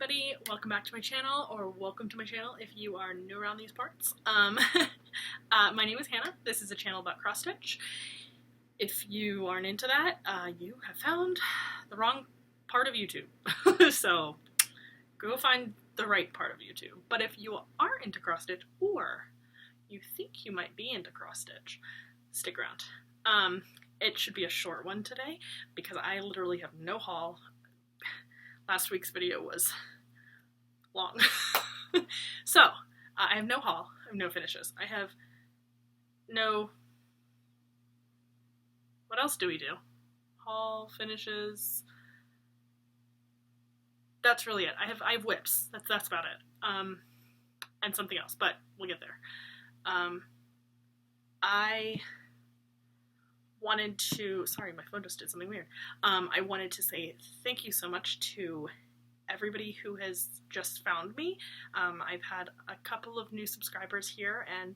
everybody, welcome back to my channel, or welcome to my channel if you are new around these parts. My name is Hannah. This is a channel about cross stitch. If you aren't into that, you have found the wrong part of YouTube. So go find the right part of YouTube. But if you are into cross stitch, or you think you might be into cross stitch, stick around. It should be a short one today because I literally have no haul. Last week's video was long. So, I have no haul, I have no finishes. I have no... What else do we do? Haul, finishes... That's really it. I have whips. That's about it. And something else, but we'll get there. I wanted to, sorry, my phone just did something weird. I wanted to say thank you so much to everybody who has just found me. I've had a couple of new subscribers here, and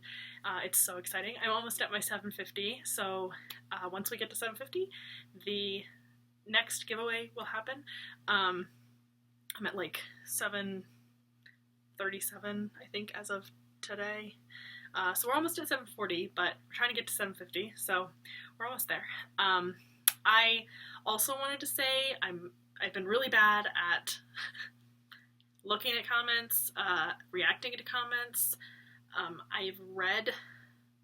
it's so exciting. I'm almost at my 750, so once we get to 750, the next giveaway will happen. I'm at like 737, I think, as of today. So we're almost at 740, but we're trying to get to 750, so we're almost there. I also wanted to say I've been really bad at looking at comments, reacting to comments. I've read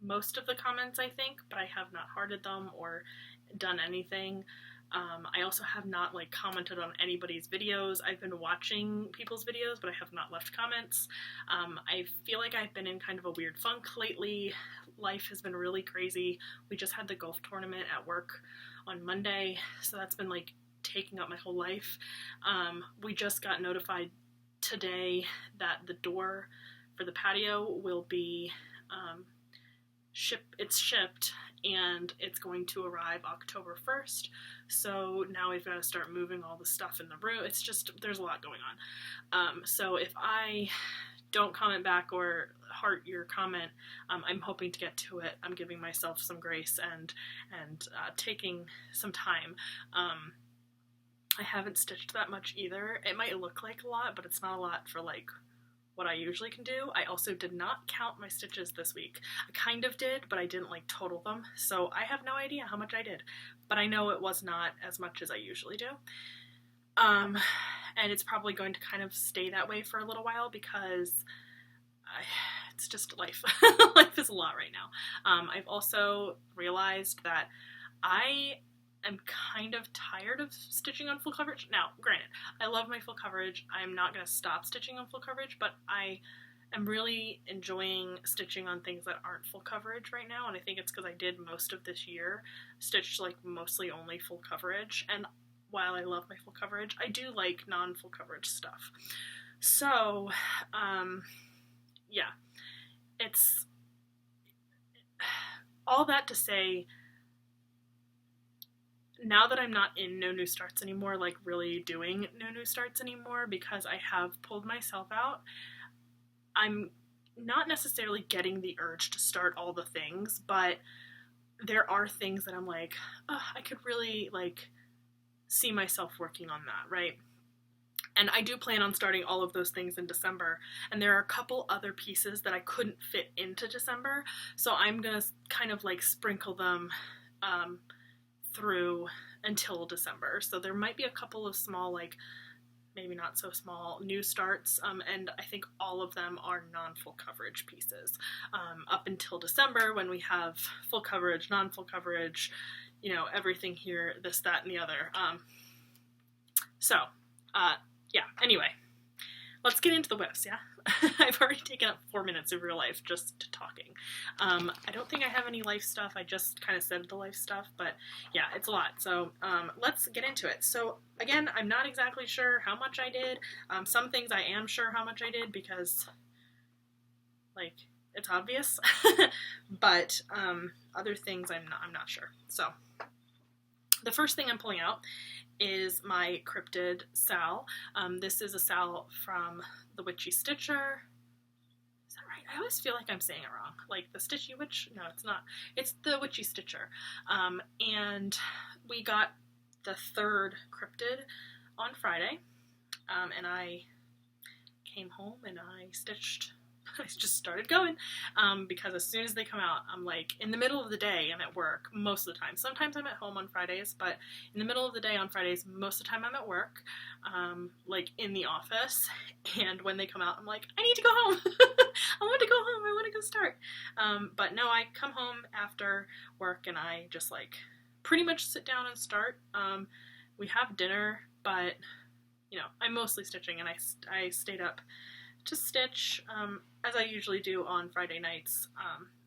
most of the comments, I think, but I have not hearted them or done anything. I also have not commented on anybody's videos. I've been watching people's videos, but I have not left comments. I feel like I've been in kind of a weird funk lately. Life has been really crazy. We just had the golf tournament at work on Monday, so that's been taking up my whole life. We just got notified today that the door for the patio will be shipped, and it's going to arrive October 1st, so now we've got to start moving all the stuff in the room. It's just, there's a lot going on. So if I don't comment back or heart your comment, I'm hoping to get to it. I'm giving myself some grace and taking some time. I haven't stitched that much either. It might look like a lot, but it's not a lot for what I usually can do. I also did not count my stitches this week. I kind of did, but I didn't total them, so I have no idea how much I did, but I know it was not as much as I usually do. And it's probably going to kind of stay that way for a little while because it's just life. Life is a lot right now. I've also realized that I am kind of tired of stitching on full coverage. Now, granted, I love my full coverage. I'm not going to stop stitching on full coverage, but I am really enjoying stitching on things that aren't full coverage right now, and I think it's because I did most of this year stitched mostly only full coverage, and while I love my full coverage, I do like non-full coverage stuff. So, yeah, it's all that to say, now that I'm not in No New Starts anymore, really doing No New Starts anymore, because I have pulled myself out, I'm not necessarily getting the urge to start all the things, but there are things that I'm oh, I could really, see myself working on that, right? And I do plan on starting all of those things in December, and there are a couple other pieces that I couldn't fit into December, so I'm gonna kind of sprinkle them through until December. So there might be a couple of small, maybe not so small, new starts, and I think all of them are non-full coverage pieces. Up until December, when we have full coverage, non-full coverage, everything here, this, that, and the other. Yeah, anyway, let's get into the whips, yeah? I've already taken up 4 minutes of real life just talking. I don't think I have any life stuff. I just kind of said the life stuff, but yeah, it's a lot. So let's get into it. So again, I'm not exactly sure how much I did. Some things I am sure how much I did because, it's obvious. But other things I'm not sure. So the first thing I'm pulling out is my Cryptid SAL. This is a SAL from the Witchy Stitcher. Is that right? I always feel like I'm saying it wrong. The Stitchy Witch? No, it's not. It's the Witchy Stitcher. And we got the third Cryptid on Friday. And I came home and I stitched. I just started going, because as soon as they come out, I'm like, in the middle of the day, I'm at work most of the time. Sometimes I'm at home on Fridays, but in the middle of the day on Fridays, most of the time I'm at work, like in the office, and when they come out, I'm like, I need to go home. I want to go home. I want to go start. But no, I come home after work and I just like pretty much sit down and start. We have dinner, but you know, I'm mostly stitching, and I stayed up to stitch, as I usually do on Friday nights.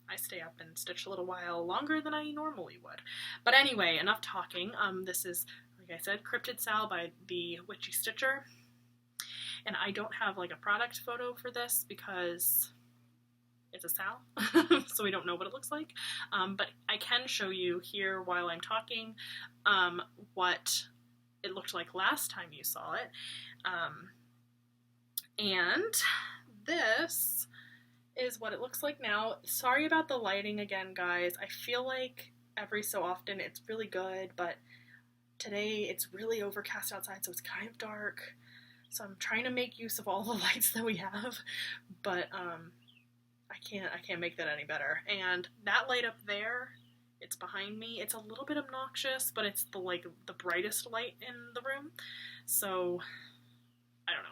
I stay up and stitch a little while longer than I normally would. But anyway, enough talking. This is, like I said, Cryptid SAL by the Witchy Stitcher. And I don't have like a product photo for this because it's a SAL, so we don't know what it looks like. But I can show you here while I'm talking what it looked like last time you saw it. And this is what it looks like now. Sorry about the lighting again, guys. I feel like every so often it's really good, but today it's really overcast outside, so it's kind of dark. So I'm trying to make use of all the lights that we have, but I can't make that any better. And that light up there, it's behind me. It's a little bit obnoxious, but it's the brightest light in the room. So I don't know.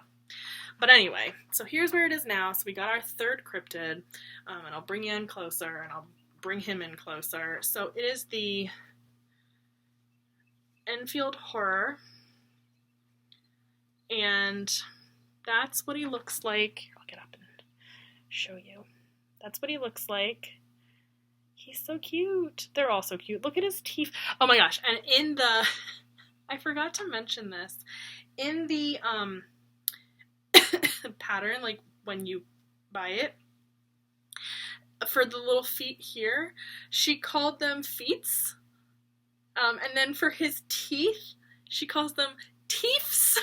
But anyway, so here's where it is now. So we got our third cryptid, and I'll bring you in closer, and I'll bring him in closer. So it is the Enfield Horror, and that's what he looks like. I'll get up and show you. That's what he looks like. He's so cute. They're all so cute. Look at his teeth. Oh my gosh. And in the, I forgot to mention this, in the pattern, like when you buy it, for the little feet here, she called them feets. And then for his teeth, she calls them teeths.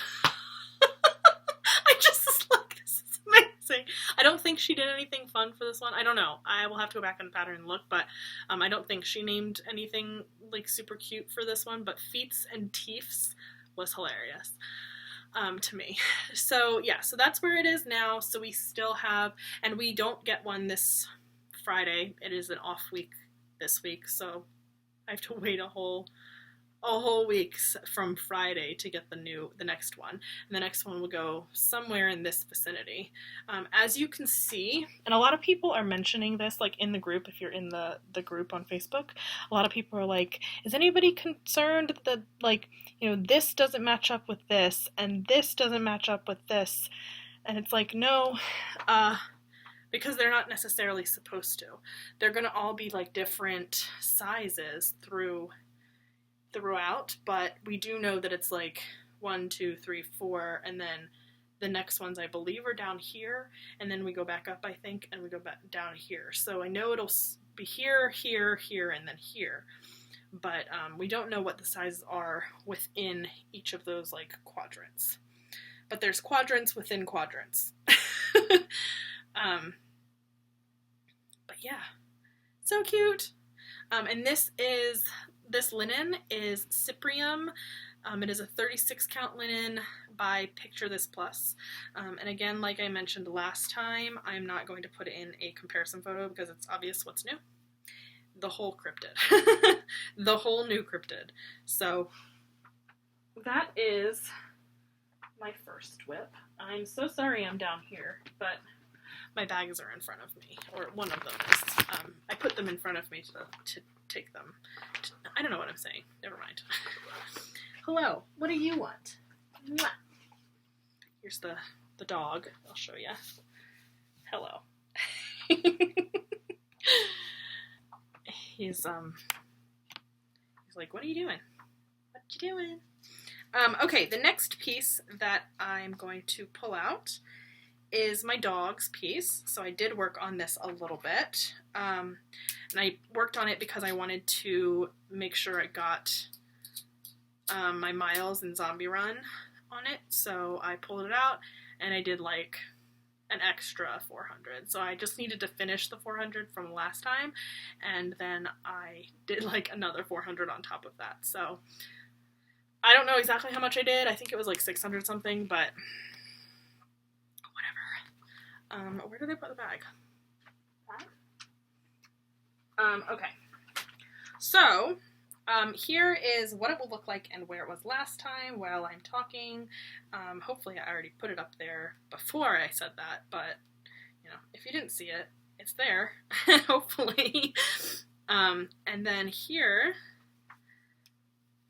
I just was like, this is amazing. I don't think she did anything fun for this one. I don't know. I will have to go back on the pattern and look, but I don't think she named anything like super cute for this one, but feets and teeths was hilarious. To me. So yeah, so that's where it is now. So we still have, and we don't get one this Friday. It is an off week this week, so I have to wait a whole week from Friday to get the next one. And the next one will go somewhere in this vicinity. As you can see, and a lot of people are mentioning this, like in the group, if you're in the group on Facebook, a lot of people are like, is anybody concerned that, like, you know, this doesn't match up with this, and this doesn't match up with this? And it's like, no, because they're not necessarily supposed to. They're going to all be like different sizes throughout, but we do know that it's like 1, 2, 3, 4, and then the next ones I believe are down here, and then we go back up, I think, and we go back down here. So I know it'll be here, here, here, and then here, but we don't know what the sizes are within each of those like quadrants. But there's quadrants within quadrants. But yeah, so cute. And this linen is Cyprium. It is a 36 count linen by Picture This Plus. And again, like I mentioned last time, I'm not going to put in a comparison photo because it's obvious what's new. The whole cryptid. The whole new cryptid. So that is my first WIP. I'm so sorry I'm down here, but my bags are in front of me, or one of them is. I put them in front of me to take them. I don't know what I'm saying. Never mind. Hello. What do you want? Mwah. Here's the dog. I'll show you. Hello. He's like, what are you doing? What you doing? Okay, the next piece that I'm going to pull out is my dog's piece. So I did work on this a little bit. And I worked on it because I wanted to make sure it got my Miles and Zombie Run on it. So I pulled it out and I did like an extra 400. So I just needed to finish the 400 from last time, and then I did like another 400 on top of that. So I don't know exactly how much I did. I think it was like 600 something, but whatever. Where did I put the bag? Okay. So, here is what it will look like and where it was last time while I'm talking. Hopefully I already put it up there before I said that, but, you know, if you didn't see it, it's there, hopefully. And then here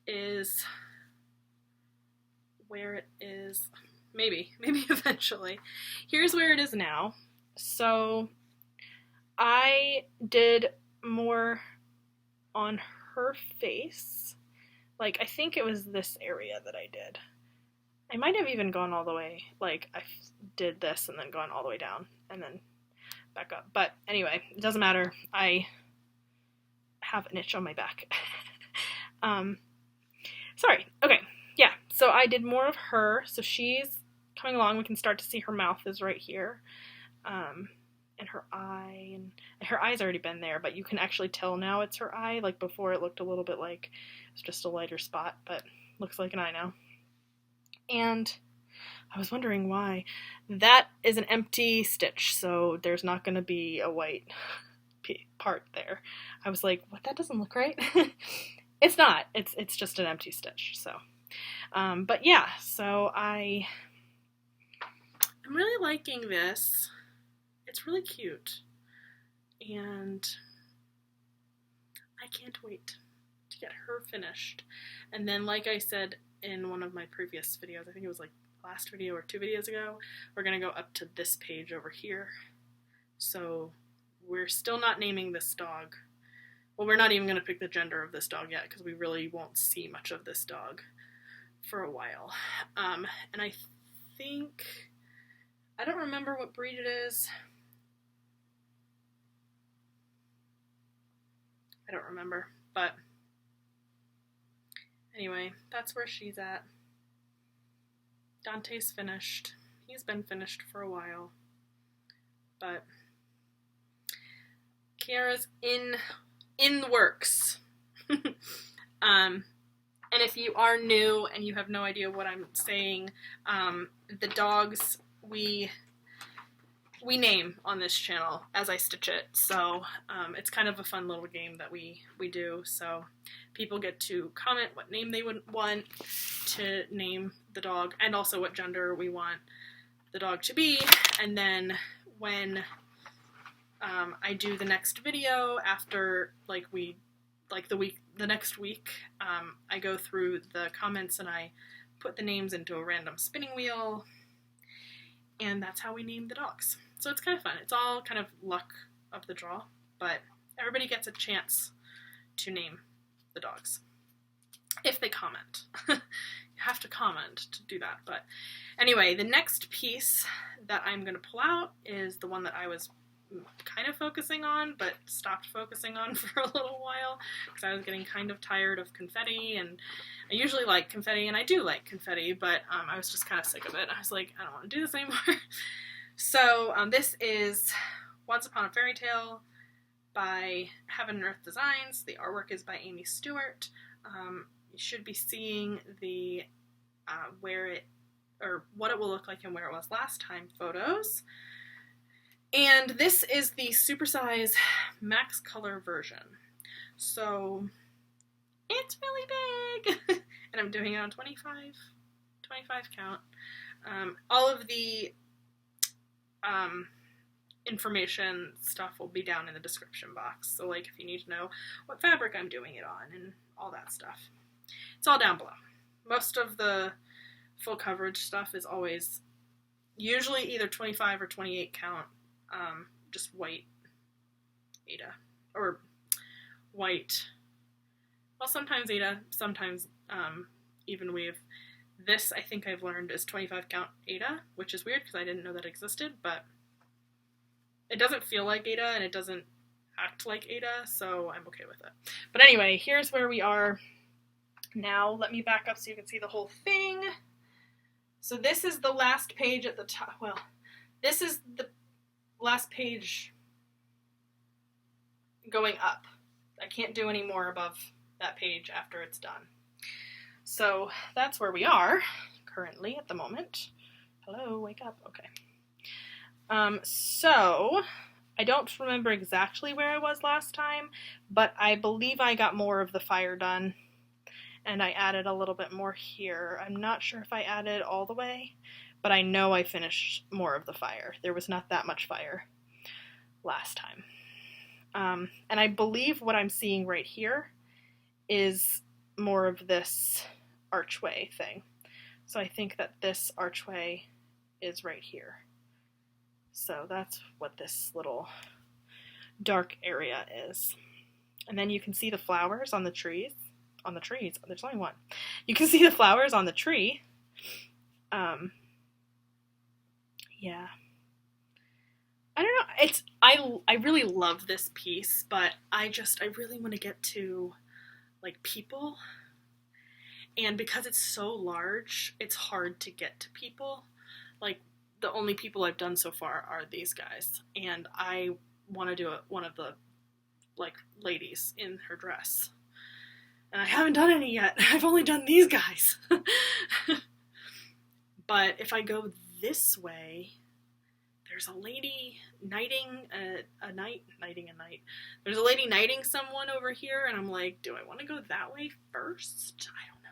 is where it is, maybe eventually. Here's where it is now. So I did more on her face. Like, I think it was this area that I did. I might have even gone all the way, like, I did this and then gone all the way down and then back up. But anyway, it doesn't matter. I have an itch on my back. Sorry. Okay. Yeah. So I did more of her. So she's coming along. We can start to see her mouth is right here. And her eye, and her eye's already been there, but you can actually tell now it's her eye. Like before it looked a little bit like it was just a lighter spot, but looks like an eye now. And I was wondering why. That is an empty stitch, so there's not going to be a white part there. I was like, what, that doesn't look right? It's not. It's just an empty stitch. So, but yeah, so I'm really liking this. It's really cute, and I can't wait to get her finished. And then, like I said in one of my previous videos, I think it was like last video or 2 videos ago, we're going to go up to this page over here. So we're still not naming this dog. Well, we're not even going to pick the gender of this dog yet, because we really won't see much of this dog for a while. And I think, I don't remember what breed it is. I don't remember, but anyway, that's where she's at. Dante's finished. He's been finished for a while, but Kiara's in the works. And if you are new and you have no idea what I'm saying, the dogs we name on this channel as I stitch it, so it's kind of a fun little game that we do. So people get to comment what name they would want to name the dog, and also what gender we want the dog to be. And then when I do the next video after the next week, I go through the comments and I put the names into a random spinning wheel, and that's how we name the dogs. So it's kind of fun. It's all kind of luck of the draw, but everybody gets a chance to name the dogs if they comment. You have to comment to do that. But anyway, the next piece that I'm going to pull out is the one that I was kind of focusing on, but stopped focusing on for a little while because I was getting kind of tired of confetti, and I usually like confetti, and I do like confetti, but I was just kind of sick of it. I was like, I don't want to do this anymore. So this is Once Upon a Fairy Tale by Heaven and Earth Designs. The artwork is by Aimee Stewart. You should be seeing the what it will look like and where it was last time photos. And this is the supersize max color version. So it's really big. And I'm doing it on 25 count. All of the information stuff will be down in the description box. So like if you need to know what fabric I'm doing it on and all that stuff, it's all down below. Most of the full coverage stuff is always usually either 25 or 28 count, just white Aida, or white, well, sometimes Aida, sometimes even weave. This, I think I've learned, is 25 count Aida, which is weird because I didn't know that existed, but it doesn't feel like Aida and it doesn't act like Aida, so I'm okay with it. But anyway, here's where we are now. Let me back up so you can see the whole thing. So this is the last page at the top. Well, this is the last page going up. I can't do any more above that page after it's done. So that's where we are currently at the moment. Hello, wake up. Okay. So I don't remember exactly where I was last time, but I believe I got more of the fire done, and I added a little bit more here. I'm not sure if I added all the way, but I know I finished more of the fire. There was not that much fire last time. And I believe what I'm seeing right here is more of this archway thing. So I think that this archway is right here. So that's what this little dark area is. And then you can see the flowers on the trees. On the trees, there's only one. You can see the flowers on the tree. Yeah. I don't know, I really love this piece, but I really want to get to, like, people. And because it's so large, it's hard to get to people. Like, the only people I've done so far are these guys. And I want to do one of the, like, ladies in her dress. And I haven't done any yet. I've only done these guys. But if I go this way, there's a lady knighting a knight. There's a lady knighting someone over here, and I'm like, do I want to go that way first? I don't know.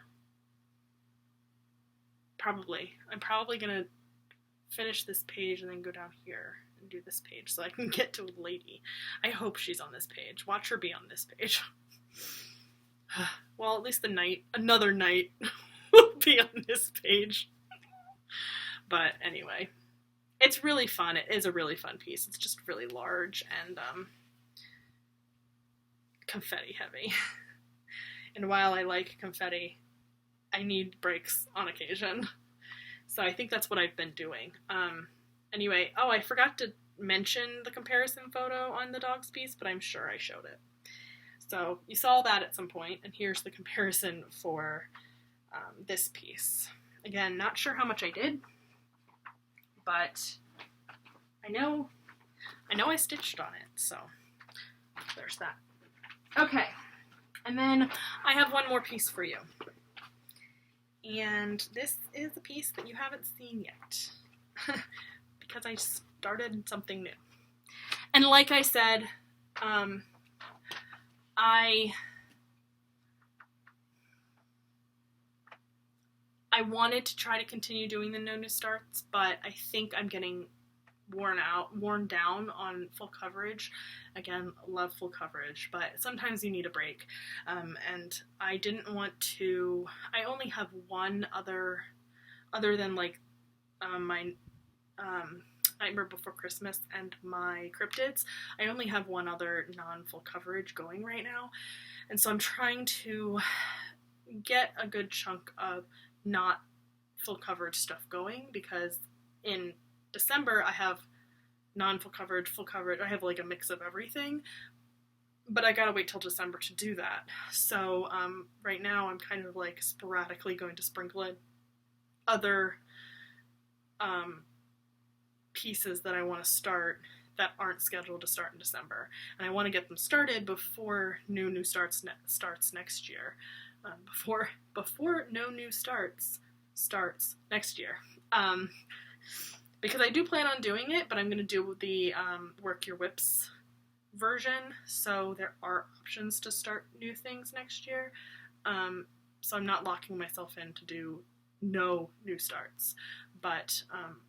Probably. I'm probably gonna finish this page and then go down here and do this page so I can get to a lady. I hope she's on this page. Watch her be on this page. Well, at least another knight will be on this page. But anyway. It's really fun. It is a really fun piece. It's just really large and confetti heavy. And while I like confetti, I need breaks on occasion. So I think that's what I've been doing. Anyway, oh, I forgot to mention the comparison photo on the dog's piece, but I'm sure I showed it. So you saw that at some point, and here's the comparison for this piece. Again, not sure how much I did, but I know I stitched on it, so there's that. Okay, and then I have one more piece for you. And this is a piece that you haven't seen yet, because I started something new. And like I said, I wanted to try to continue doing the no new starts, but I think I'm getting worn down on full coverage. Again, love full coverage, but sometimes you need a break. And I didn't want to, I only have one other than like my Nightmare Before Christmas and my Cryptids. I only have one other non-full coverage going right now. And so I'm trying to get a good chunk of not full coverage stuff going, because in December I have non-full coverage, full coverage, I have like a mix of everything, but I gotta wait till December to do that. So right now I'm kind of like sporadically going to sprinkle in other pieces that I want to start that aren't scheduled to start in December, and I want to get them started before new starts next year. Before no new starts next year. Because I do plan on doing it, but I'm going to do the Work Your WIPs version, so there are options to start new things next year. So I'm not locking myself in to do no new starts, but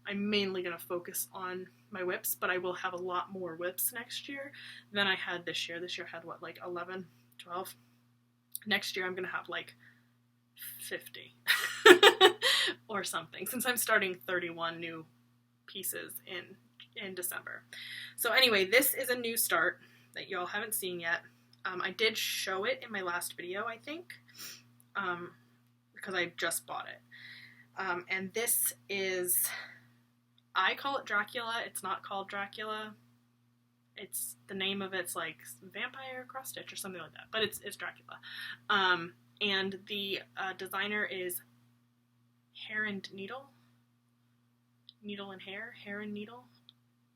I'm mainly going to focus on my WIPs, but I will have a lot more WIPs next year than I had this year. This year I had, what, like 11, 12? Next year I'm going to have like 50 or something, since I'm starting 31 new pieces in December. So anyway, this is a new start that y'all haven't seen yet. I did show it in my last video, I think, because I just bought it. And this is, I call it Dracula. It's not called Dracula. It's, the name of it's like Vampire Cross Stitch or something like that, but it's Dracula. And the designer is Hare Needle. Needle and Hair. Hare Needle.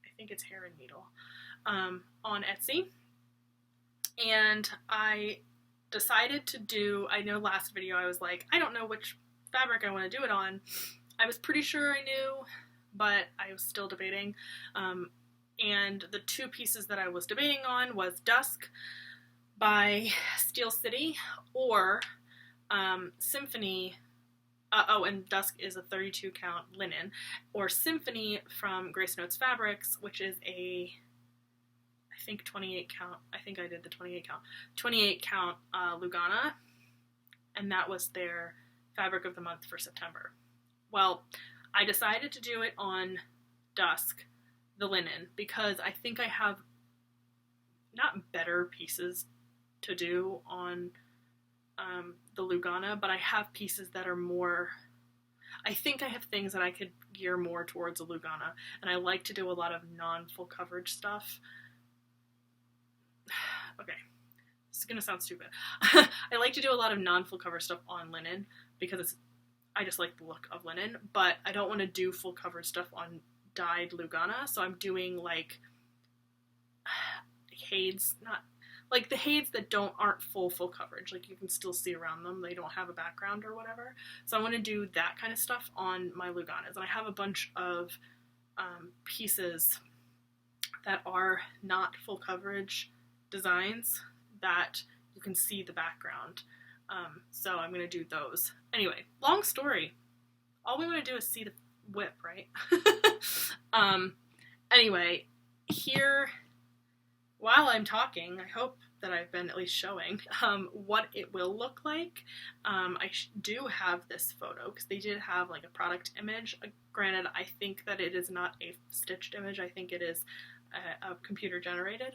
I think it's Hare Needle. On Etsy. And I decided to do, I know last video I was like, I don't know which fabric I want to do it on. I was pretty sure I knew but I was still debating. And the two pieces that I was debating on was Dusk by Steel City or Symphony. And Dusk is a 32 count linen, or Symphony from Grace Notes Fabrics, which is I think 28 count. I think I did the 28 count Lugana, and that was their fabric of the month for September. Well, I decided to do it on Dusk, the linen, because I think I have not better pieces to do on the Lugana, but I have pieces that are more, I think I have things that I could gear more towards a Lugana, and I like to do a lot of non-full coverage stuff. Okay, this is gonna sound stupid. I like to do a lot of non-full cover stuff on linen because I just like the look of linen, but I don't want to do full coverage stuff on dyed Lugana, so I'm doing like HAEDs, not like the HAEDs that aren't full coverage, like you can still see around them, they don't have a background or whatever. So I want to do that kind of stuff on my Luganas, and I have a bunch of pieces that are not full coverage designs that you can see the background. So I'm going to do those. Anyway, long story. All we want to do is see the WIP, right? Anyway, here, while I'm talking, I hope that I've been at least showing what it will look like. I do have this photo because they did have like a product image. Granted, I think that it is not a stitched image. I think it is a computer generated.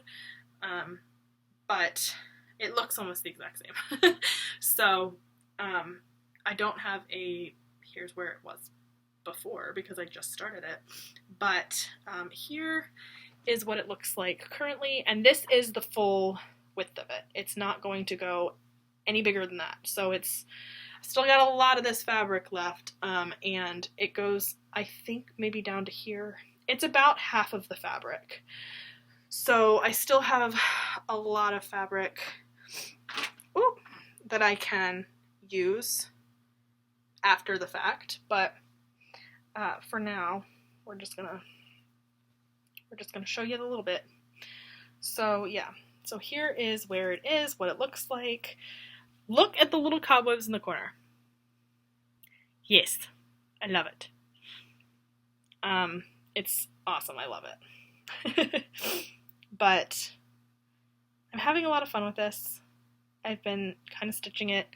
But it looks almost the exact same. So I don't have here's where it was before because I just started it. But here is what it looks like currently, and this is the full width of it. It's not going to go any bigger than that. So it's still got a lot of this fabric left, and it goes, I think, maybe down to here. It's about half of the fabric. So I still have a lot of fabric that I can use after the fact, but for now, we're just gonna show you a little bit. So yeah, so here is where it is, what it looks like. Look at the little cobwebs in the corner. Yes, I love it. It's awesome, I love it. But I'm having a lot of fun with this. I've been kind of stitching it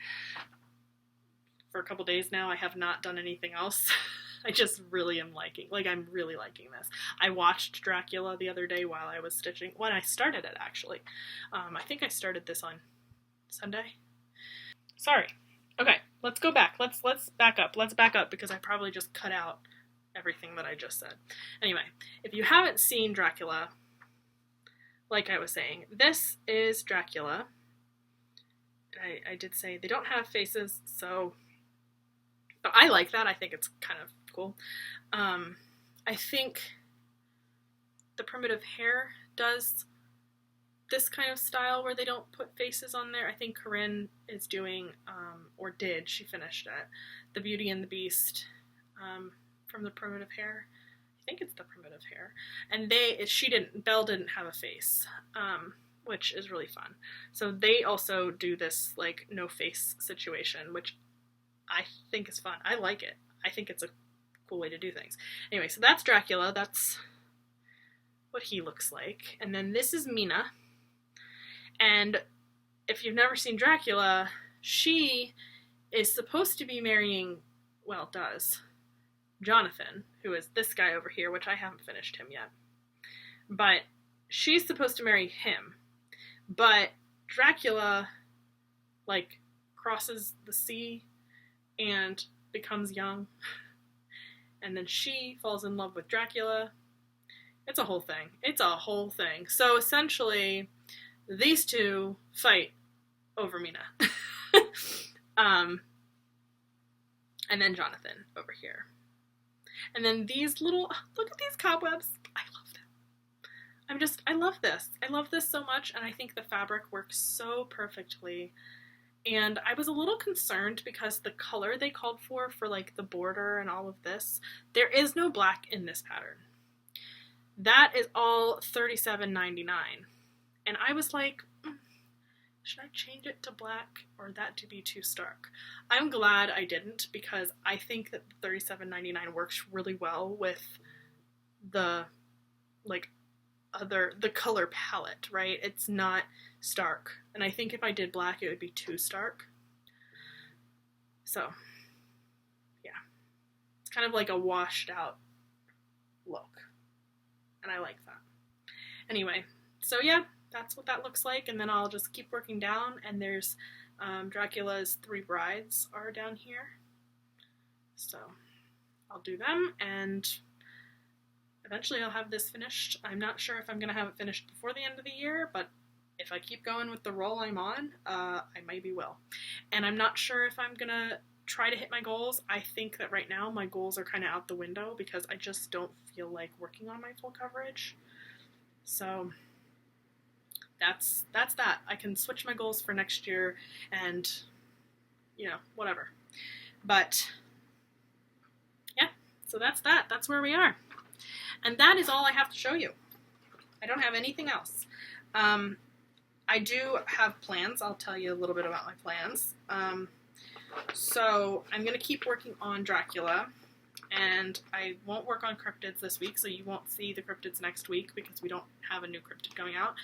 for a couple days now. I have not done anything else. I just really am I'm really liking this. I watched Dracula the other day while I was stitching, when I started it actually. I think I started this on Sunday. Sorry. Okay, let's go back. Let's back up. Let's back up because I probably just cut out everything that I just said. Anyway, if you haven't seen Dracula, like I was saying, this is Dracula. I did say they don't have faces, but I like that. I think it's kind of cool. I think the Primitive Hare does this kind of style where they don't put faces on there. I think Corinne is doing, or did, she finished it, the Beauty and the Beast from the Primitive Hare. I think it's the Primitive Hare. And Belle didn't have a face, which is really fun. So they also do this like no face situation, which I think is fun. I like it. I think it's a cool way to do things. Anyway, so that's Dracula. That's what he looks like. And then this is Mina. And if you've never seen Dracula, she is supposed to be marrying, well, does, Jonathan, who is this guy over here, which I haven't finished him yet. But she's supposed to marry him. But Dracula, like, crosses the sea and becomes young. And then she falls in love with Dracula. It's a whole thing. It's a whole thing. So essentially, these two fight over Mina. And then Jonathan over here. And then these little, look at these cobwebs. I love them. I love this. I love this so much, and I think the fabric works so perfectly. And I was a little concerned because the color they called for like the border and all of this, there is no black in this pattern. That is all $37.99. And I was like, should I change it to black or that to be too stark? I'm glad I didn't, because I think that the $37.99 works really well with the the color palette, right? It's not stark. And I think if I did black, it would be too stark. So, yeah. It's kind of like a washed out look. And I like that. Anyway, so yeah, that's what that looks like. And then I'll just keep working down. And there's Dracula's 3 brides are down here. So I'll do them, and eventually I'll have this finished. I'm not sure if I'm going to have it finished before the end of the year, but if I keep going with the roll I'm on, I maybe will. And I'm not sure if I'm going to try to hit my goals. I think that right now my goals are kind of out the window because I just don't feel like working on my full coverage. So that's that. I can switch my goals for next year and, you know, whatever. But yeah, so that's that. That's where we are. And that is all I have to show you. I don't have anything else. I do have plans. I'll tell you a little bit about my plans. So I'm going to keep working on Dracula, and I won't work on cryptids this week, so you won't see the cryptids next week because we don't have a new cryptid coming out.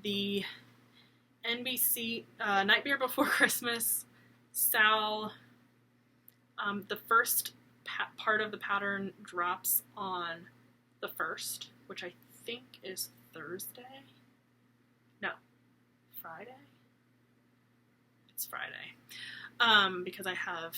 The NBC Nightmare Before Christmas SAL, the first part of the pattern drops on the 1st, which I think is Thursday. No, Friday? It's Friday. Because I have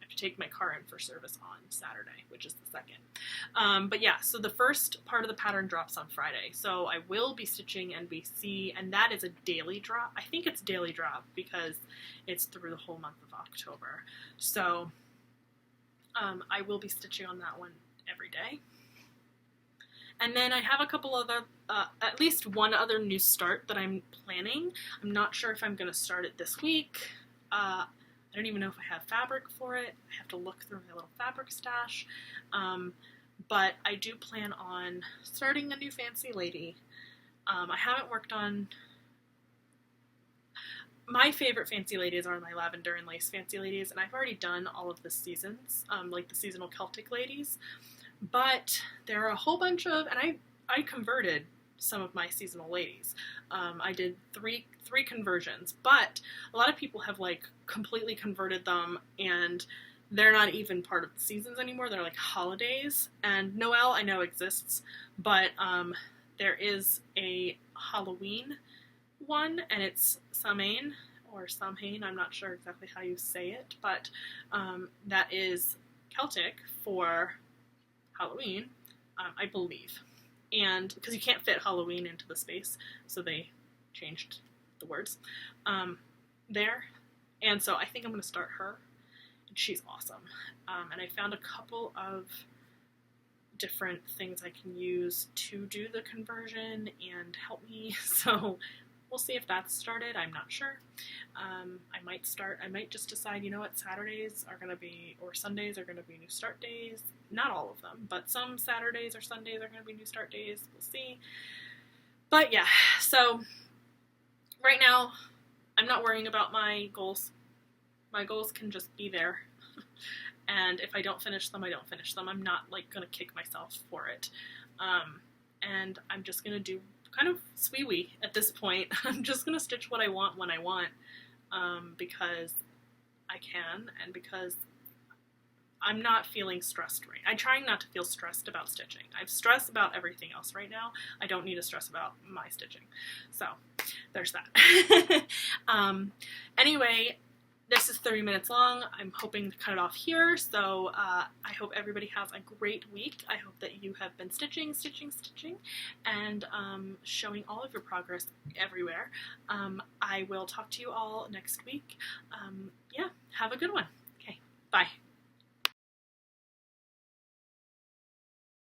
to take my car in for service on Saturday, which is the 2nd. But yeah, so the first part of the pattern drops on Friday. So I will be stitching NBC, and that is a daily drop. I think it's daily drop because it's through the whole month of October. So I will be stitching on that one every day. And then I have a couple other, at least one other new start that I'm planning. I'm not sure if I'm going to start it this week. I don't even know if I have fabric for it. I have to look through my little fabric stash. But I do plan on starting a new fancy lady. I haven't worked on... My favorite fancy ladies are my lavender and lace fancy ladies, and I've already done all of the seasons, like the seasonal Celtic ladies. But there are a whole bunch of, and I converted some of my seasonal ladies. I did three conversions, but a lot of people have like completely converted them, and they're not even part of the seasons anymore. They're like holidays. And Noel I know exists, but there is a Halloween one, and it's Samhain or Samhain. I'm not sure exactly how you say it, but that is Celtic for Halloween, I believe. And because you can't fit Halloween into the space, so they changed the words there. And so I think I'm going to start her. And she's awesome. And I found a couple of different things I can use to do the conversion and help me. So we'll see if that's started. I'm not sure. I might just decide, you know what, Saturdays are going to be, or Sundays are going to be new start days. Not all of them, but some Saturdays or Sundays are going to be new start days. We'll see. But yeah, so right now I'm not worrying about my goals. My goals can just be there. And if I don't finish them, I don't finish them. I'm not like going to kick myself for it. And I'm just going to do kind of swee-wee at this point. I'm just going to stitch what I want when I want, because I can, and because I'm not feeling stressed right. I'm trying not to feel stressed about stitching. I'm stressed about everything else right now. I don't need to stress about my stitching. So there's that. Anyway, this is 30 minutes long. I'm hoping to cut it off here. So I hope everybody has a great week. I hope that you have been stitching, and showing all of your progress everywhere. I will talk to you all next week. Yeah, have a good one. Okay, bye.